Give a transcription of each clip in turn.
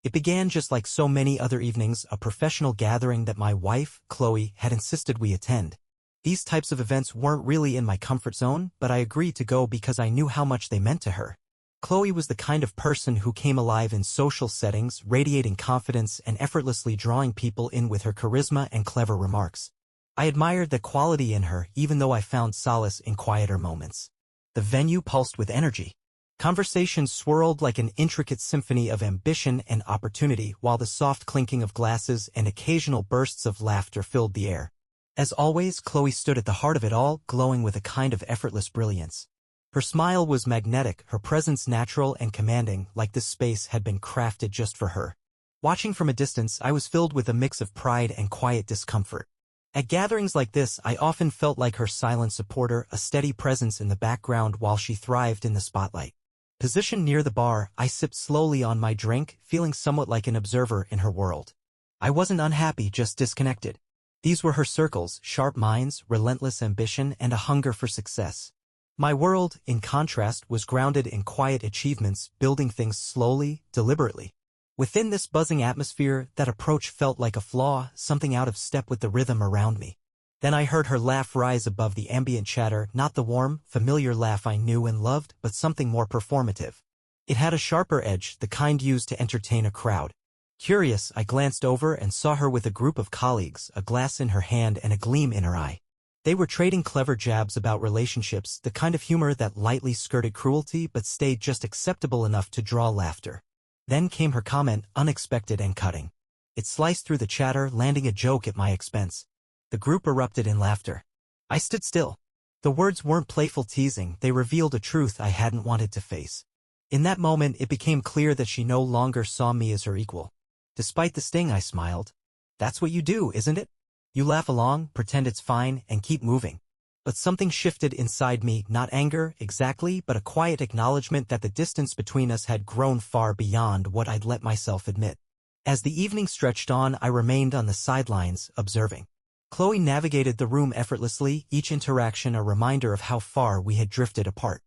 It began just like so many other evenings, a professional gathering that my wife, Chloe, had insisted we attend. These types of events weren't really in my comfort zone, but I agreed to go because I knew how much they meant to her. Chloe was the kind of person who came alive in social settings, radiating confidence and effortlessly drawing people in with her charisma and clever remarks. I admired the quality in her, even though I found solace in quieter moments. The venue pulsed with energy. Conversations swirled like an intricate symphony of ambition and opportunity, while the soft clinking of glasses and occasional bursts of laughter filled the air. As always, Chloe stood at the heart of it all, glowing with a kind of effortless brilliance. Her smile was magnetic, her presence natural and commanding, like this space had been crafted just for her. Watching from a distance, I was filled with a mix of pride and quiet discomfort. At gatherings like this, I often felt like her silent supporter, a steady presence in the background while she thrived in the spotlight. Positioned near the bar, I sipped slowly on my drink, feeling somewhat like an observer in her world. I wasn't unhappy, just disconnected. These were her circles, sharp minds, relentless ambition, and a hunger for success. My world, in contrast, was grounded in quiet achievements, building things slowly, deliberately. Within this buzzing atmosphere, that approach felt like a flaw, something out of step with the rhythm around me. Then I heard her laugh rise above the ambient chatter, not the warm, familiar laugh I knew and loved, but something more performative. It had a sharper edge, the kind used to entertain a crowd. Curious, I glanced over and saw her with a group of colleagues, a glass in her hand and a gleam in her eye. They were trading clever jabs about relationships, the kind of humor that lightly skirted cruelty but stayed just acceptable enough to draw laughter. Then came her comment, unexpected and cutting. It sliced through the chatter, landing a joke at my expense. The group erupted in laughter. I stood still. The words weren't playful teasing, they revealed a truth I hadn't wanted to face. In that moment, it became clear that she no longer saw me as her equal. Despite the sting, I smiled. That's what you do, isn't it? You laugh along, pretend it's fine, and keep moving. But something shifted inside me, not anger, exactly, but a quiet acknowledgement that the distance between us had grown far beyond what I'd let myself admit. As the evening stretched on, I remained on the sidelines, observing. Chloe navigated the room effortlessly, each interaction a reminder of how far we had drifted apart.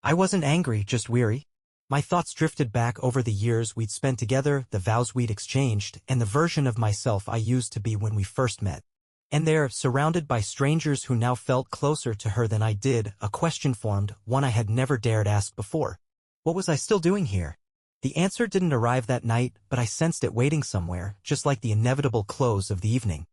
I wasn't angry, just weary. My thoughts drifted back over the years we'd spent together, the vows we'd exchanged, and the version of myself I used to be when we first met. And there, surrounded by strangers who now felt closer to her than I did, a question formed, one I had never dared ask before. What was I still doing here? The answer didn't arrive that night, but I sensed it waiting somewhere, just like the inevitable close of the evening.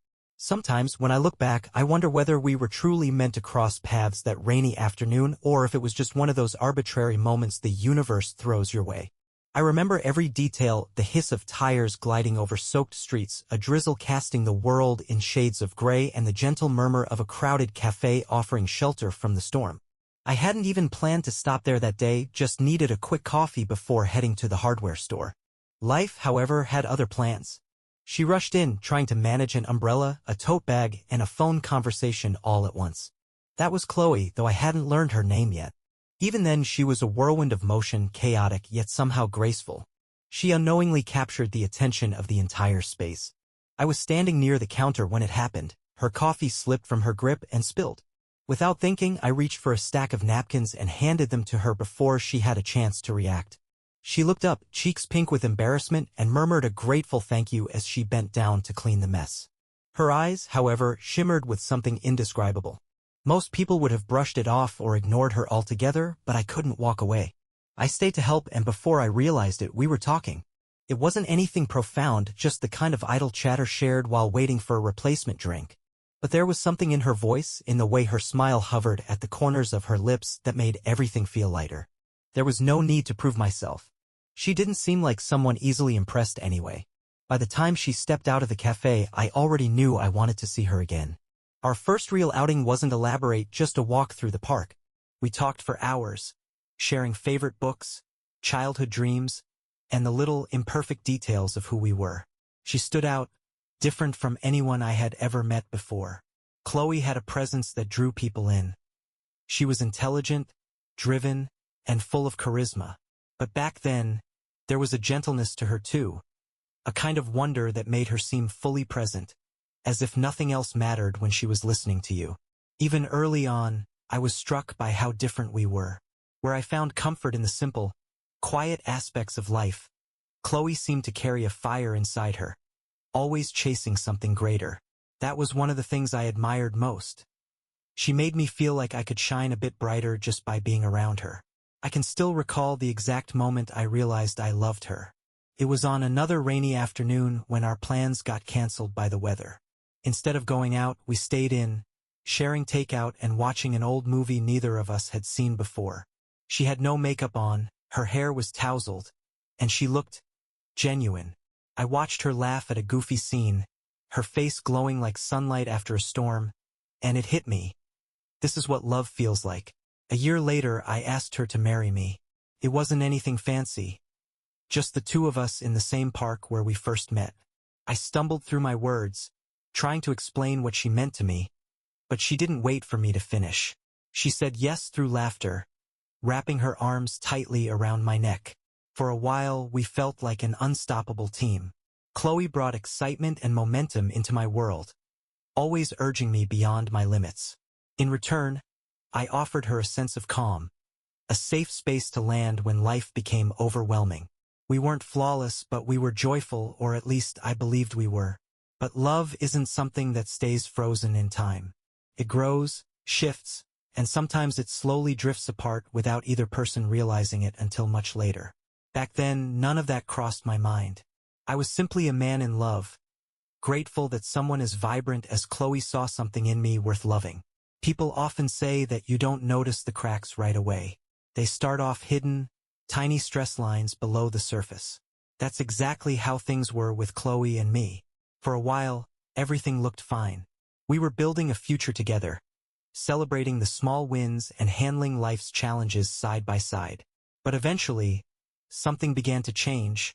Sometimes, when I look back, I wonder whether we were truly meant to cross paths that rainy afternoon, or if it was just one of those arbitrary moments the universe throws your way. I remember every detail, the hiss of tires gliding over soaked streets, a drizzle casting the world in shades of gray, and the gentle murmur of a crowded cafe offering shelter from the storm. I hadn't even planned to stop there that day, just needed a quick coffee before heading to the hardware store. Life, however, had other plans. She rushed in, trying to manage an umbrella, a tote bag, and a phone conversation all at once. That was Chloe, though I hadn't learned her name yet. Even then, she was a whirlwind of motion, chaotic yet somehow graceful. She unknowingly captured the attention of the entire space. I was standing near the counter when it happened. Her coffee slipped from her grip and spilled. Without thinking, I reached for a stack of napkins and handed them to her before she had a chance to react. She looked up, cheeks pink with embarrassment, and murmured a grateful thank you as she bent down to clean the mess. Her eyes, however, shimmered with something indescribable. Most people would have brushed it off or ignored her altogether, but I couldn't walk away. I stayed to help, and before I realized it, we were talking. It wasn't anything profound, just the kind of idle chatter shared while waiting for a replacement drink. But there was something in her voice, in the way her smile hovered at the corners of her lips, that made everything feel lighter. There was no need to prove myself. She didn't seem like someone easily impressed anyway. By the time she stepped out of the cafe, I already knew I wanted to see her again. Our first real outing wasn't elaborate, just a walk through the park. We talked for hours, sharing favorite books, childhood dreams, and the little, imperfect details of who we were. She stood out, different from anyone I had ever met before. Chloe had a presence that drew people in. She was intelligent, driven, and full of charisma. But back then, there was a gentleness to her too, a kind of wonder that made her seem fully present, as if nothing else mattered when she was listening to you. Even early on, I was struck by how different we were, where I found comfort in the simple, quiet aspects of life. Chloe seemed to carry a fire inside her, always chasing something greater. That was one of the things I admired most. She made me feel like I could shine a bit brighter just by being around her. I can still recall the exact moment I realized I loved her. It was on another rainy afternoon when our plans got canceled by the weather. Instead of going out, we stayed in, sharing takeout and watching an old movie neither of us had seen before. She had no makeup on, her hair was tousled, and she looked genuine. I watched her laugh at a goofy scene, her face glowing like sunlight after a storm, and it hit me. This is what love feels like. A year later, I asked her to marry me. It wasn't anything fancy, just the two of us in the same park where we first met. I stumbled through my words, trying to explain what she meant to me, but she didn't wait for me to finish. She said yes through laughter, wrapping her arms tightly around my neck. For a while, we felt like an unstoppable team. Chloe brought excitement and momentum into my world, always urging me beyond my limits. In return, I offered her a sense of calm, a safe space to land when life became overwhelming. We weren't flawless, but we were joyful, or at least I believed we were. But love isn't something that stays frozen in time. It grows, shifts, and sometimes it slowly drifts apart without either person realizing it until much later. Back then, none of that crossed my mind. I was simply a man in love, grateful that someone as vibrant as Chloe saw something in me worth loving. People often say that you don't notice the cracks right away. They start off hidden, tiny stress lines below the surface. That's exactly how things were with Chloe and me. For a while, everything looked fine. We were building a future together, celebrating the small wins and handling life's challenges side by side. But eventually, something began to change,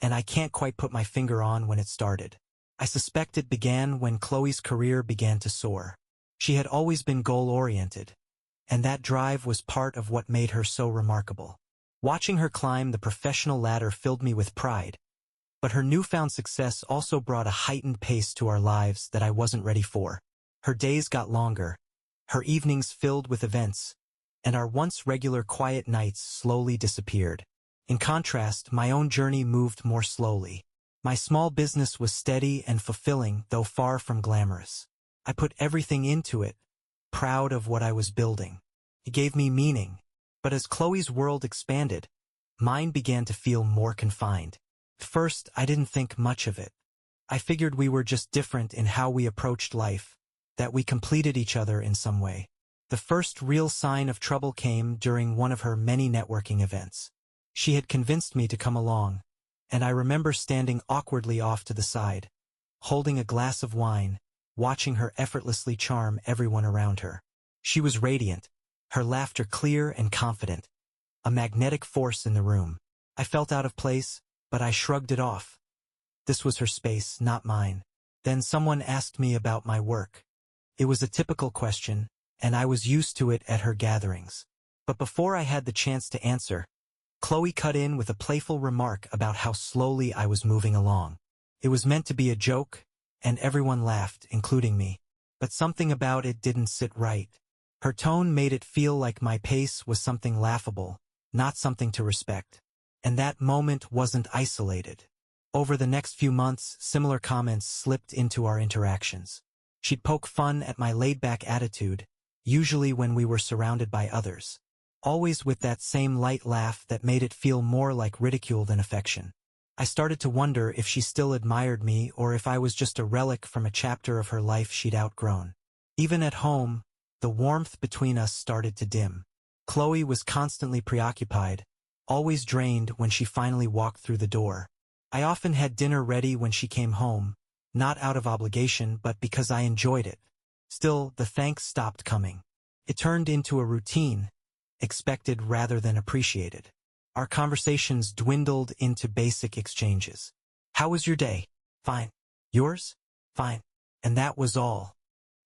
and I can't quite put my finger on when it started. I suspect it began when Chloe's career began to soar. She had always been goal-oriented, and that drive was part of what made her so remarkable. Watching her climb the professional ladder filled me with pride, but her newfound success also brought a heightened pace to our lives that I wasn't ready for. Her days got longer, her evenings filled with events, and our once regular quiet nights slowly disappeared. In contrast, my own journey moved more slowly. My small business was steady and fulfilling, though far from glamorous. I put everything into it, proud of what I was building. It gave me meaning, but as Chloe's world expanded, mine began to feel more confined. At first, I didn't think much of it. I figured we were just different in how we approached life, that we completed each other in some way. The first real sign of trouble came during one of her many networking events. She had convinced me to come along, and I remember standing awkwardly off to the side, holding a glass of wine, watching her effortlessly charm everyone around her. She was radiant, her laughter clear and confident, a magnetic force in the room. I felt out of place, but I shrugged it off. This was her space, not mine. Then someone asked me about my work. It was a typical question, and I was used to it at her gatherings. But before I had the chance to answer, Chloe cut in with a playful remark about how slowly I was moving along. It was meant to be a joke, and everyone laughed, including me. But something about it didn't sit right. Her tone made it feel like my pace was something laughable, not something to respect. And that moment wasn't isolated. Over the next few months, similar comments slipped into our interactions. She'd poke fun at my laid-back attitude, usually when we were surrounded by others. Always with that same light laugh that made it feel more like ridicule than affection. I started to wonder if she still admired me or if I was just a relic from a chapter of her life she'd outgrown. Even at home, the warmth between us started to dim. Chloe was constantly preoccupied, always drained when she finally walked through the door. I often had dinner ready when she came home, not out of obligation but because I enjoyed it. Still, the thanks stopped coming. It turned into a routine, expected rather than appreciated. Our conversations dwindled into basic exchanges. How was your day? Fine. Yours? Fine. And that was all.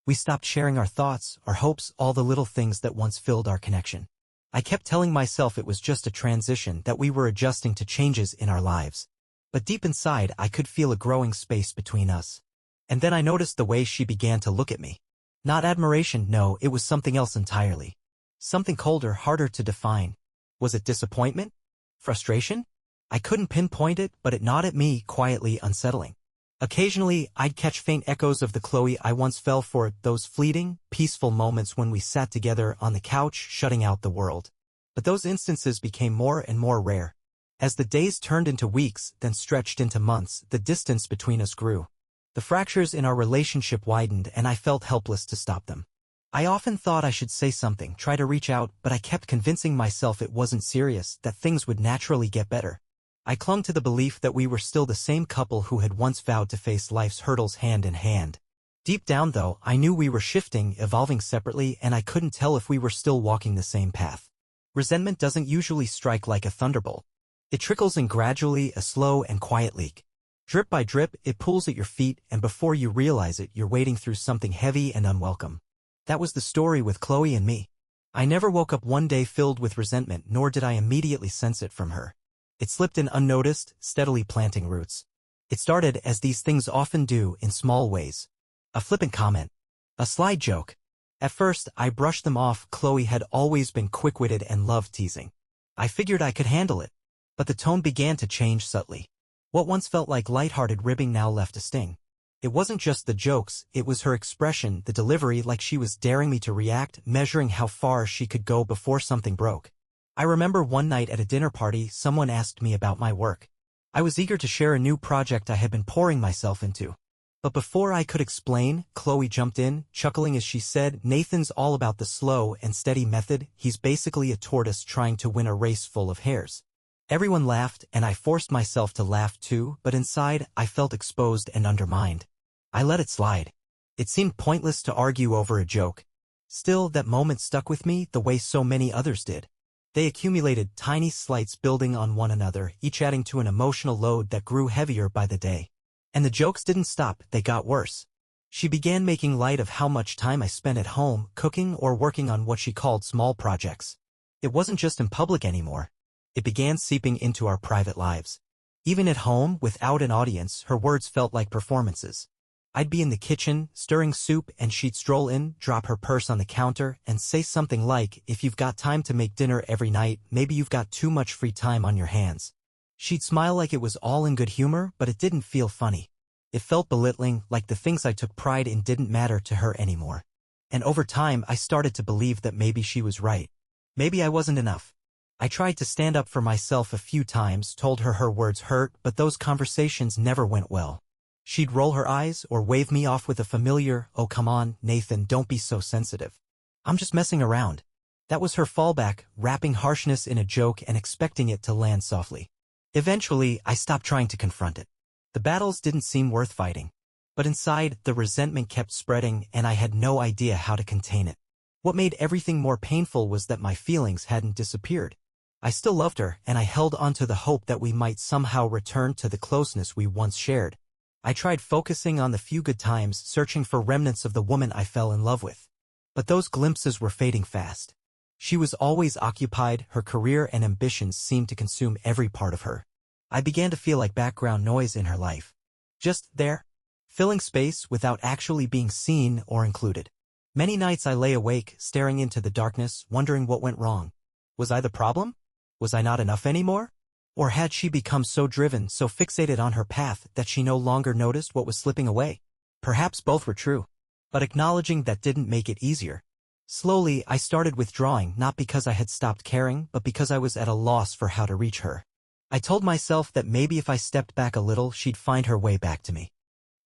We stopped sharing our thoughts, our hopes, all the little things that once filled our connection. I kept telling myself it was just a transition, that we were adjusting to changes in our lives. But deep inside, I could feel a growing space between us. And then I noticed the way she began to look at me. Not admiration, no, it was something else entirely. Something colder, harder to define. Was it disappointment? Frustration? I couldn't pinpoint it, but it gnawed at me, quietly unsettling. Occasionally, I'd catch faint echoes of the Chloe I once fell for, those fleeting, peaceful moments when we sat together on the couch, shutting out the world. But those instances became more and more rare. As the days turned into weeks, then stretched into months, the distance between us grew. The fractures in our relationship widened, and I felt helpless to stop them. I often thought I should say something, try to reach out, but I kept convincing myself it wasn't serious, that things would naturally get better. I clung to the belief that we were still the same couple who had once vowed to face life's hurdles hand in hand. Deep down, though, I knew we were shifting, evolving separately, and I couldn't tell if we were still walking the same path. Resentment doesn't usually strike like a thunderbolt. It trickles in gradually, a slow and quiet leak. Drip by drip, it pulls at your feet, and before you realize it, you're wading through something heavy and unwelcome. That was the story with Chloe and me. I never woke up one day filled with resentment, nor did I immediately sense it from her. It slipped in unnoticed, steadily planting roots. It started, as these things often do, in small ways. A flippant comment. A sly joke. At first, I brushed them off. Chloe had always been quick-witted and loved teasing. I figured I could handle it. But the tone began to change subtly. What once felt like light-hearted ribbing now left a sting. It wasn't just the jokes, it was her expression, the delivery, like she was daring me to react, measuring how far she could go before something broke. I remember one night at a dinner party, someone asked me about my work. I was eager to share a new project I had been pouring myself into. But before I could explain, Chloe jumped in, chuckling as she said, "Nathan's all about the slow and steady method. He's basically a tortoise trying to win a race full of hares." Everyone laughed, and I forced myself to laugh too, but inside, I felt exposed and undermined. I let it slide. It seemed pointless to argue over a joke. Still, that moment stuck with me the way so many others did. They accumulated, tiny slights building on one another, each adding to an emotional load that grew heavier by the day. And the jokes didn't stop, they got worse. She began making light of how much time I spent at home, cooking or working on what she called small projects. It wasn't just in public anymore. It began seeping into our private lives. Even at home, without an audience, her words felt like performances. I'd be in the kitchen, stirring soup, and she'd stroll in, drop her purse on the counter, and say something like, "If you've got time to make dinner every night, maybe you've got too much free time on your hands." She'd smile like it was all in good humor, but it didn't feel funny. It felt belittling, like the things I took pride in didn't matter to her anymore. And over time, I started to believe that maybe she was right. Maybe I wasn't enough. I tried to stand up for myself a few times, told her her words hurt, but those conversations never went well. She'd roll her eyes or wave me off with a familiar, "Oh come on, Nathan, don't be so sensitive. I'm just messing around." That was her fallback, wrapping harshness in a joke and expecting it to land softly. Eventually, I stopped trying to confront it. The battles didn't seem worth fighting. But inside, the resentment kept spreading, and I had no idea how to contain it. What made everything more painful was that my feelings hadn't disappeared. I still loved her, and I held onto the hope that we might somehow return to the closeness we once shared. I tried focusing on the few good times, searching for remnants of the woman I fell in love with. But those glimpses were fading fast. She was always occupied, her career and ambitions seemed to consume every part of her. I began to feel like background noise in her life. Just there, filling space without actually being seen or included. Many nights I lay awake, staring into the darkness, wondering what went wrong. Was I the problem? Was I not enough anymore? Or had she become so driven, so fixated on her path, that she no longer noticed what was slipping away? Perhaps both were true. But acknowledging that didn't make it easier. Slowly, I started withdrawing, not because I had stopped caring, but because I was at a loss for how to reach her. I told myself that maybe if I stepped back a little, she'd find her way back to me.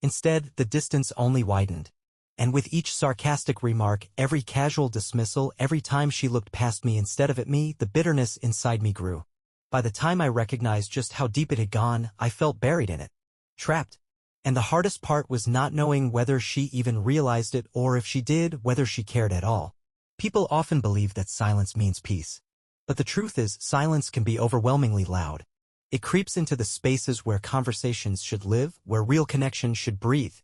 Instead, the distance only widened. And with each sarcastic remark, every casual dismissal, every time she looked past me instead of at me, the bitterness inside me grew. By the time I recognized just how deep it had gone, I felt buried in it. Trapped. And the hardest part was not knowing whether she even realized it, or if she did, whether she cared at all. People often believe that silence means peace. But the truth is, silence can be overwhelmingly loud. It creeps into the spaces where conversations should live, where real connection should breathe.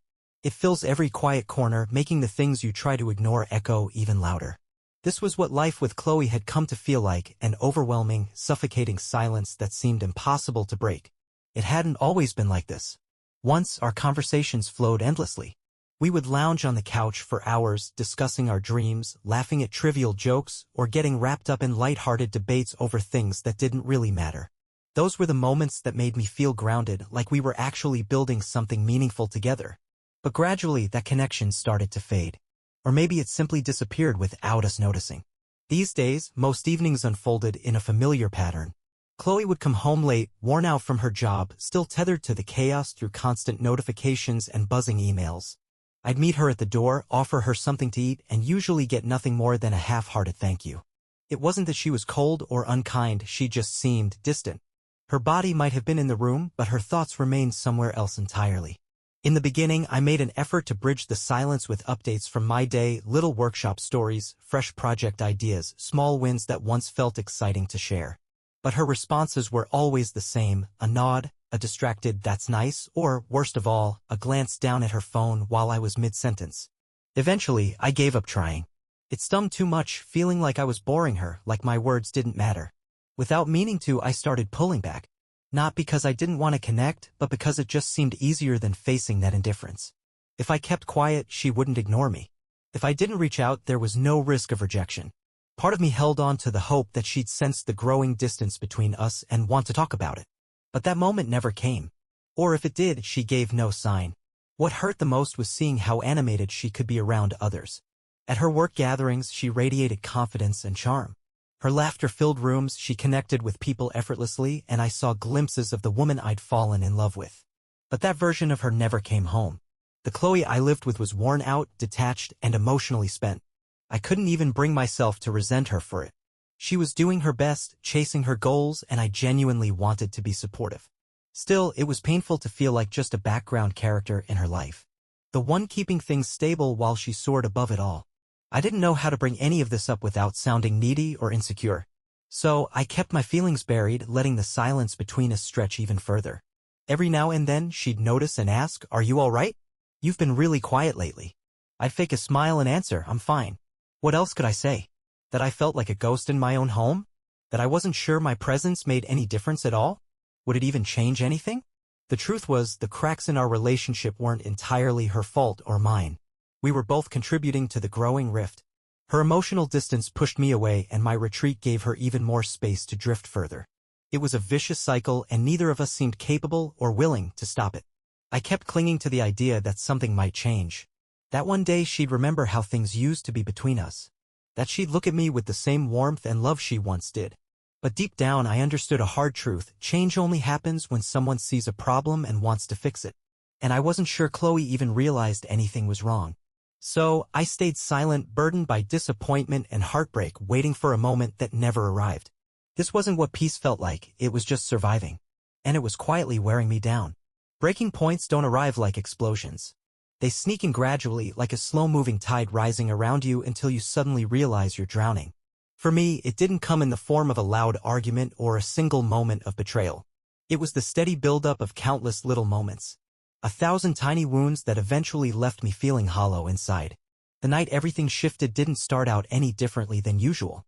It fills every quiet corner, making the things you try to ignore echo even louder. This was what life with Chloe had come to feel like, an overwhelming, suffocating silence that seemed impossible to break. It hadn't always been like this. Once, our conversations flowed endlessly. We would lounge on the couch for hours, discussing our dreams, laughing at trivial jokes, or getting wrapped up in light-hearted debates over things that didn't really matter. Those were the moments that made me feel grounded, like we were actually building something meaningful together. But gradually that connection started to fade. Or maybe it simply disappeared without us noticing. These days, most evenings unfolded in a familiar pattern. Chloe would come home late, worn out from her job, still tethered to the chaos through constant notifications and buzzing emails. I'd meet her at the door, offer her something to eat, and usually get nothing more than a half-hearted thank you. It wasn't that she was cold or unkind, she just seemed distant. Her body might have been in the room, but her thoughts remained somewhere else entirely. In the beginning, I made an effort to bridge the silence with updates from my day, little workshop stories, fresh project ideas, small wins that once felt exciting to share. But her responses were always the same, a nod, a distracted "that's nice," or, worst of all, a glance down at her phone while I was mid-sentence. Eventually, I gave up trying. It stung too much, feeling like I was boring her, like my words didn't matter. Without meaning to, I started pulling back. Not because I didn't want to connect, but because it just seemed easier than facing that indifference. If I kept quiet, she wouldn't ignore me. If I didn't reach out, there was no risk of rejection. Part of me held on to the hope that she'd sense the growing distance between us and want to talk about it. But that moment never came. Or if it did, she gave no sign. What hurt the most was seeing how animated she could be around others. At her work gatherings, she radiated confidence and charm. Her laughter-filled rooms, she connected with people effortlessly, and I saw glimpses of the woman I'd fallen in love with. But that version of her never came home. The Chloe I lived with was worn out, detached, and emotionally spent. I couldn't even bring myself to resent her for it. She was doing her best, chasing her goals, and I genuinely wanted to be supportive. Still, it was painful to feel like just a background character in her life. The one keeping things stable while she soared above it all. I didn't know how to bring any of this up without sounding needy or insecure. So, I kept my feelings buried, letting the silence between us stretch even further. Every now and then, she'd notice and ask, "Are you all right? You've been really quiet lately." I'd fake a smile and answer, "I'm fine." What else could I say? That I felt like a ghost in my own home? That I wasn't sure my presence made any difference at all? Would it even change anything? The truth was, the cracks in our relationship weren't entirely her fault or mine. We were both contributing to the growing rift. Her emotional distance pushed me away, and my retreat gave her even more space to drift further. It was a vicious cycle, and neither of us seemed capable or willing to stop it. I kept clinging to the idea that something might change. That one day she'd remember how things used to be between us. That she'd look at me with the same warmth and love she once did. But deep down I understood a hard truth: change only happens when someone sees a problem and wants to fix it. And I wasn't sure Chloe even realized anything was wrong. So, I stayed silent, burdened by disappointment and heartbreak, waiting for a moment that never arrived. This wasn't what peace felt like, it was just surviving. And it was quietly wearing me down. Breaking points don't arrive like explosions. They sneak in gradually, like a slow-moving tide rising around you until you suddenly realize you're drowning. For me, it didn't come in the form of a loud argument or a single moment of betrayal. It was the steady buildup of countless little moments. 1,000 tiny wounds that eventually left me feeling hollow inside. The night everything shifted didn't start out any differently than usual.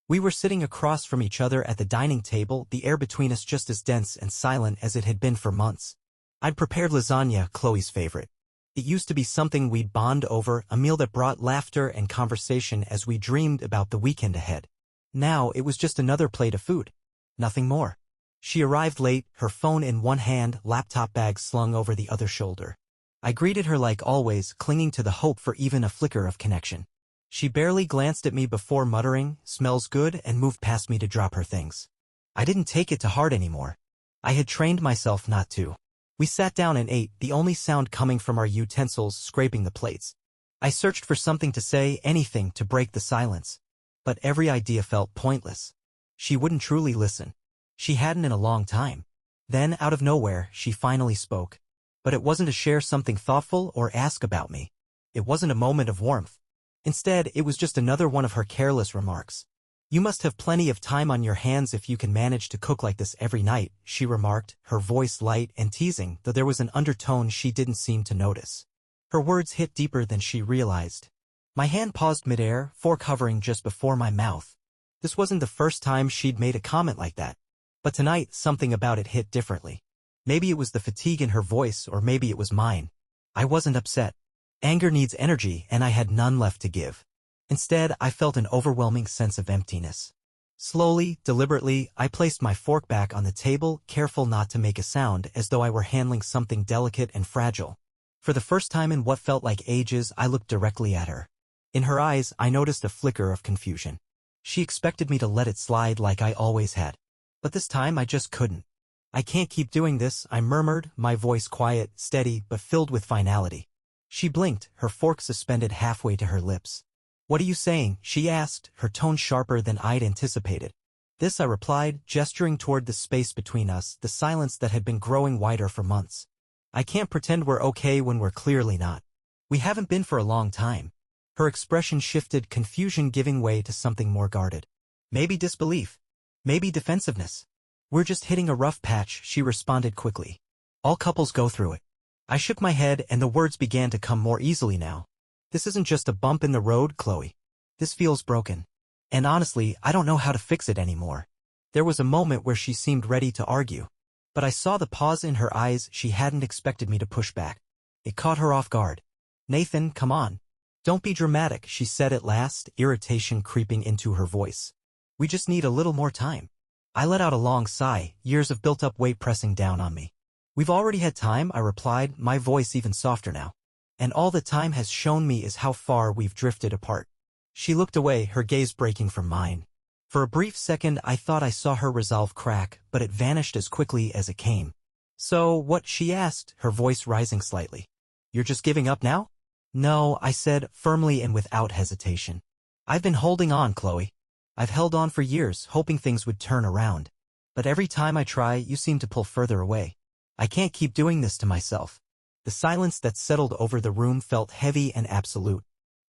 We were sitting across from each other at the dining table, the air between us just as dense and silent as it had been for months. I'd prepared lasagna, Chloe's favorite. It used to be something we'd bond over, a meal that brought laughter and conversation as we dreamed about the weekend ahead. Now it was just another plate of food. Nothing more. She arrived late, her phone in one hand, laptop bag slung over the other shoulder. I greeted her like always, clinging to the hope for even a flicker of connection. She barely glanced at me before muttering, "Smells good," and moved past me to drop her things. I didn't take it to heart anymore. I had trained myself not to. We sat down and ate, the only sound coming from our utensils scraping the plates. I searched for something to say, anything to break the silence. But every idea felt pointless. She wouldn't truly listen. She hadn't in a long time. Then, out of nowhere, she finally spoke. But it wasn't to share something thoughtful or ask about me. It wasn't a moment of warmth. Instead, it was just another one of her careless remarks. "You must have plenty of time on your hands if you can manage to cook like this every night," she remarked, her voice light and teasing, though there was an undertone she didn't seem to notice. Her words hit deeper than she realized. My hand paused midair, fork hovering just before my mouth. This wasn't the first time she'd made a comment like that. But tonight, something about it hit differently. Maybe it was the fatigue in her voice, or maybe it was mine. I wasn't upset. Anger needs energy, and I had none left to give. Instead, I felt an overwhelming sense of emptiness. Slowly, deliberately, I placed my fork back on the table, careful not to make a sound, as though I were handling something delicate and fragile. For the first time in what felt like ages, I looked directly at her. In her eyes, I noticed a flicker of confusion. She expected me to let it slide like I always had. But this time I just couldn't. "I can't keep doing this," I murmured, my voice quiet, steady, but filled with finality. She blinked, her fork suspended halfway to her lips. "What are you saying?" she asked, her tone sharper than I'd anticipated. "This," I replied, gesturing toward the space between us, the silence that had been growing wider for months. "I can't pretend we're okay when we're clearly not. We haven't been for a long time." Her expression shifted, confusion giving way to something more guarded. "Maybe disbelief. Maybe defensiveness. We're just hitting a rough patch," she responded quickly. "All couples go through it." I shook my head, and the words began to come more easily now. "This isn't just a bump in the road, Chloe. This feels broken. And honestly, I don't know how to fix it anymore." There was a moment where she seemed ready to argue. But I saw the pause in her eyes. She hadn't expected me to push back. It caught her off guard. "Nathan, come on. Don't be dramatic," she said at last, irritation creeping into her voice. "We just need a little more time." I let out a long sigh, years of built-up weight pressing down on me. "We've already had time," I replied, my voice even softer now. "And all the time has shown me is how far we've drifted apart." She looked away, her gaze breaking from mine. For a brief second I thought I saw her resolve crack, but it vanished as quickly as it came. "So, what?" she asked, her voice rising slightly. "You're just giving up now?" "No," I said, firmly and without hesitation. "I've been holding on, Chloe. I've held on for years, hoping things would turn around. But every time I try, you seem to pull further away. I can't keep doing this to myself." The silence that settled over the room felt heavy and absolute.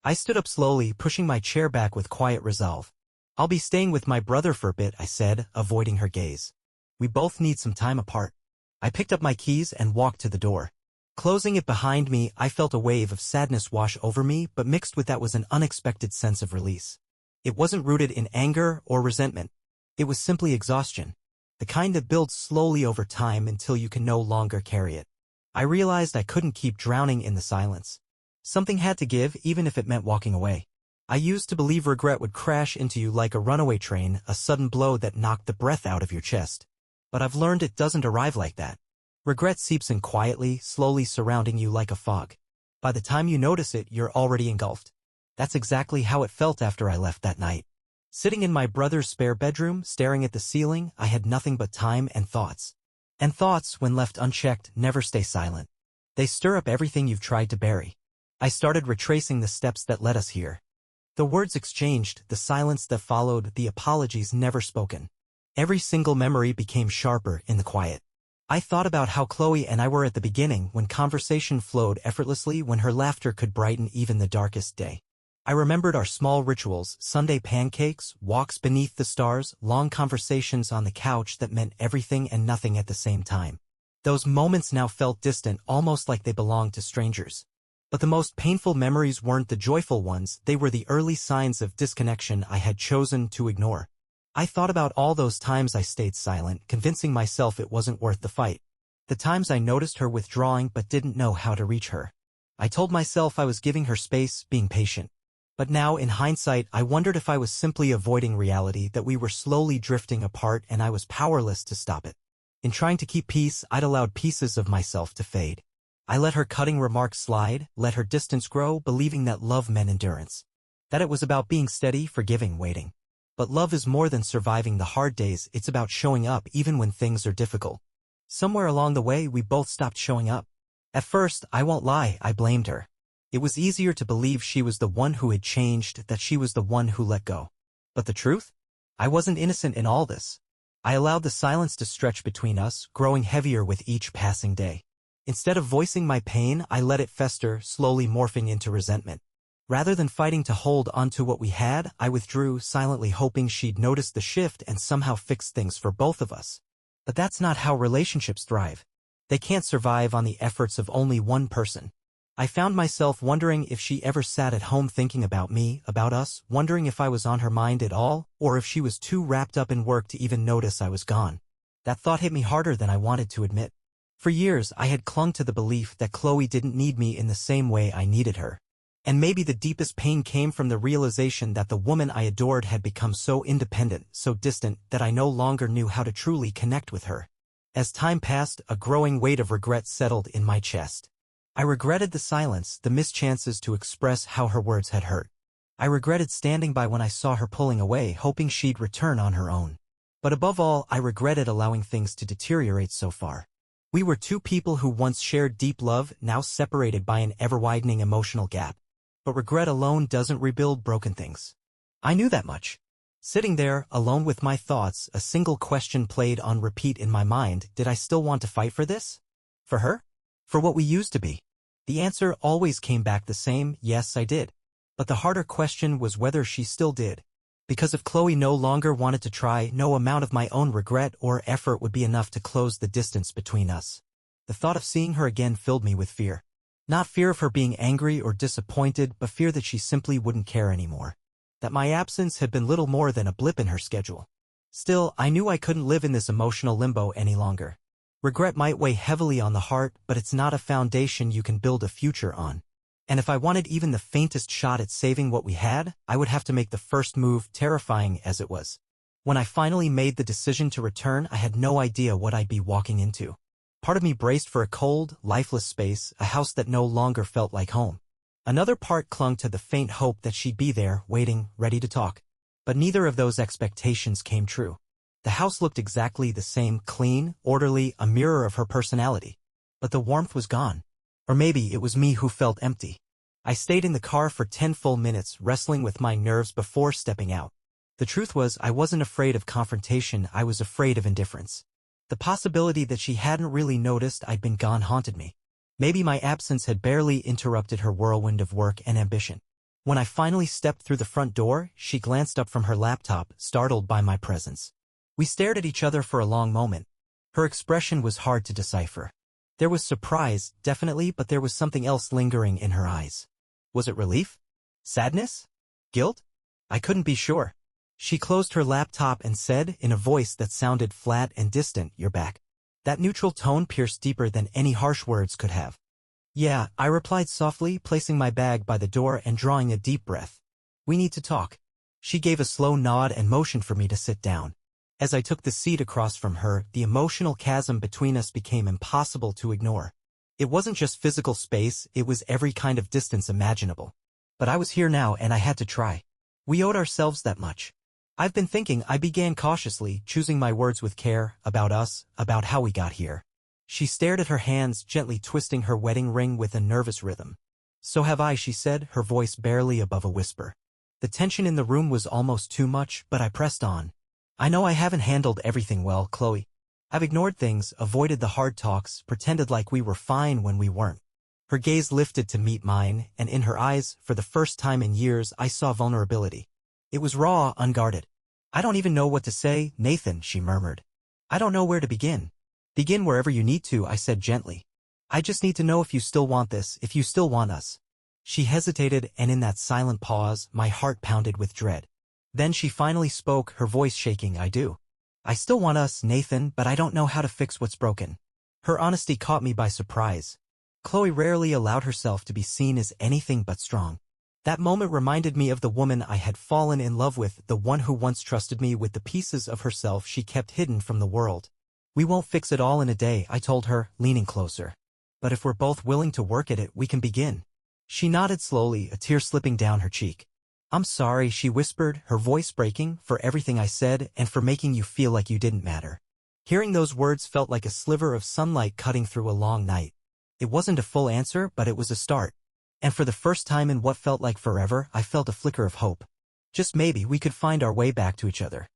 I stood up slowly, pushing my chair back with quiet resolve. "I'll be staying with my brother for a bit," I said, avoiding her gaze. "We both need some time apart." I picked up my keys and walked to the door. Closing it behind me, I felt a wave of sadness wash over me, but mixed with that was an unexpected sense of release. It wasn't rooted in anger or resentment. It was simply exhaustion. The kind that builds slowly over time until you can no longer carry it. I realized I couldn't keep drowning in the silence. Something had to give, even if it meant walking away. I used to believe regret would crash into you like a runaway train, a sudden blow that knocked the breath out of your chest. But I've learned it doesn't arrive like that. Regret seeps in quietly, slowly surrounding you like a fog. By the time you notice it, you're already engulfed. That's exactly how it felt after I left that night. Sitting in my brother's spare bedroom, staring at the ceiling, I had nothing but time and thoughts. And thoughts, when left unchecked, never stay silent. They stir up everything you've tried to bury. I started retracing the steps that led us here. The words exchanged, the silence that followed, the apologies never spoken. Every single memory became sharper in the quiet. I thought about how Chloe and I were at the beginning, when conversation flowed effortlessly, when her laughter could brighten even the darkest day. I remembered our small rituals, Sunday pancakes, walks beneath the stars, long conversations on the couch that meant everything and nothing at the same time. Those moments now felt distant, almost like they belonged to strangers. But the most painful memories weren't the joyful ones, they were the early signs of disconnection I had chosen to ignore. I thought about all those times I stayed silent, convincing myself it wasn't worth the fight. The times I noticed her withdrawing but didn't know how to reach her. I told myself I was giving her space, being patient. But now, in hindsight, I wondered if I was simply avoiding reality, that we were slowly drifting apart and I was powerless to stop it. In trying to keep peace, I'd allowed pieces of myself to fade. I let her cutting remarks slide, let her distance grow, believing that love meant endurance. That it was about being steady, forgiving, waiting. But love is more than surviving the hard days, it's about showing up even when things are difficult. Somewhere along the way, we both stopped showing up. At first, I won't lie, I blamed her. It was easier to believe she was the one who had changed, that she was the one who let go. But the truth? I wasn't innocent in all this. I allowed the silence to stretch between us, growing heavier with each passing day. Instead of voicing my pain, I let it fester, slowly morphing into resentment. Rather than fighting to hold onto what we had, I withdrew, silently hoping she'd notice the shift and somehow fix things for both of us. But that's not how relationships thrive. They can't survive on the efforts of only one person. I found myself wondering if she ever sat at home thinking about me, about us, wondering if I was on her mind at all, or if she was too wrapped up in work to even notice I was gone. That thought hit me harder than I wanted to admit. For years, I had clung to the belief that Chloe didn't need me in the same way I needed her. And maybe the deepest pain came from the realization that the woman I adored had become so independent, so distant, that I no longer knew how to truly connect with her. As time passed, a growing weight of regret settled in my chest. I regretted the silence, the missed chances to express how her words had hurt. I regretted standing by when I saw her pulling away, hoping she'd return on her own. But above all, I regretted allowing things to deteriorate so far. We were two people who once shared deep love, now separated by an ever-widening emotional gap. But regret alone doesn't rebuild broken things. I knew that much. Sitting there, alone with my thoughts, a single question played on repeat in my mind: did I still want to fight for this? For her? For what we used to be? The answer always came back the same: yes, I did. But the harder question was whether she still did. Because if Chloe no longer wanted to try, no amount of my own regret or effort would be enough to close the distance between us. The thought of seeing her again filled me with fear. Not fear of her being angry or disappointed, but fear that she simply wouldn't care anymore. That my absence had been little more than a blip in her schedule. Still, I knew I couldn't live in this emotional limbo any longer. Regret might weigh heavily on the heart, but it's not a foundation you can build a future on. And if I wanted even the faintest shot at saving what we had, I would have to make the first move, terrifying as it was. When I finally made the decision to return, I had no idea what I'd be walking into. Part of me braced for a cold, lifeless space, a house that no longer felt like home. Another part clung to the faint hope that she'd be there, waiting, ready to talk. But neither of those expectations came true. The house looked exactly the same, clean, orderly, a mirror of her personality. But the warmth was gone. Or maybe it was me who felt empty. I stayed in the car for 10 full minutes, wrestling with my nerves before stepping out. The truth was, I wasn't afraid of confrontation, I was afraid of indifference. The possibility that she hadn't really noticed I'd been gone haunted me. Maybe my absence had barely interrupted her whirlwind of work and ambition. When I finally stepped through the front door, she glanced up from her laptop, startled by my presence. We stared at each other for a long moment. Her expression was hard to decipher. There was surprise, definitely, but there was something else lingering in her eyes. Was it relief? Sadness? Guilt? I couldn't be sure. She closed her laptop and said, in a voice that sounded flat and distant, "You're back." That neutral tone pierced deeper than any harsh words could have. "Yeah," I replied softly, placing my bag by the door and drawing a deep breath. "We need to talk." She gave a slow nod and motioned for me to sit down. As I took the seat across from her, the emotional chasm between us became impossible to ignore. It wasn't just physical space, it was every kind of distance imaginable. But I was here now and I had to try. We owed ourselves that much. "I've been thinking," I began cautiously, choosing my words with care, "about us, about how we got here." She stared at her hands, gently twisting her wedding ring with a nervous rhythm. "So have I," she said, her voice barely above a whisper. The tension in the room was almost too much, but I pressed on. "I know I haven't handled everything well, Chloe. I've ignored things, avoided the hard talks, pretended like we were fine when we weren't." Her gaze lifted to meet mine, and in her eyes, for the first time in years, I saw vulnerability. It was raw, unguarded. "I don't even know what to say, Nathan," she murmured. "I don't know where to begin." "Begin wherever you need to," I said gently. "I just need to know if you still want this, if you still want us." She hesitated, and in that silent pause, my heart pounded with dread. Then she finally spoke, her voice shaking. "I do. I still want us, Nathan, but I don't know how to fix what's broken." Her honesty caught me by surprise. Chloe rarely allowed herself to be seen as anything but strong. That moment reminded me of the woman I had fallen in love with, the one who once trusted me with the pieces of herself she kept hidden from the world. "We won't fix it all in a day," I told her, leaning closer. "But if we're both willing to work at it, we can begin." She nodded slowly, a tear slipping down her cheek. "I'm sorry," she whispered, her voice breaking, "for everything I said and for making you feel like you didn't matter." Hearing those words felt like a sliver of sunlight cutting through a long night. It wasn't a full answer, but it was a start. And for the first time in what felt like forever, I felt a flicker of hope. Just maybe we could find our way back to each other.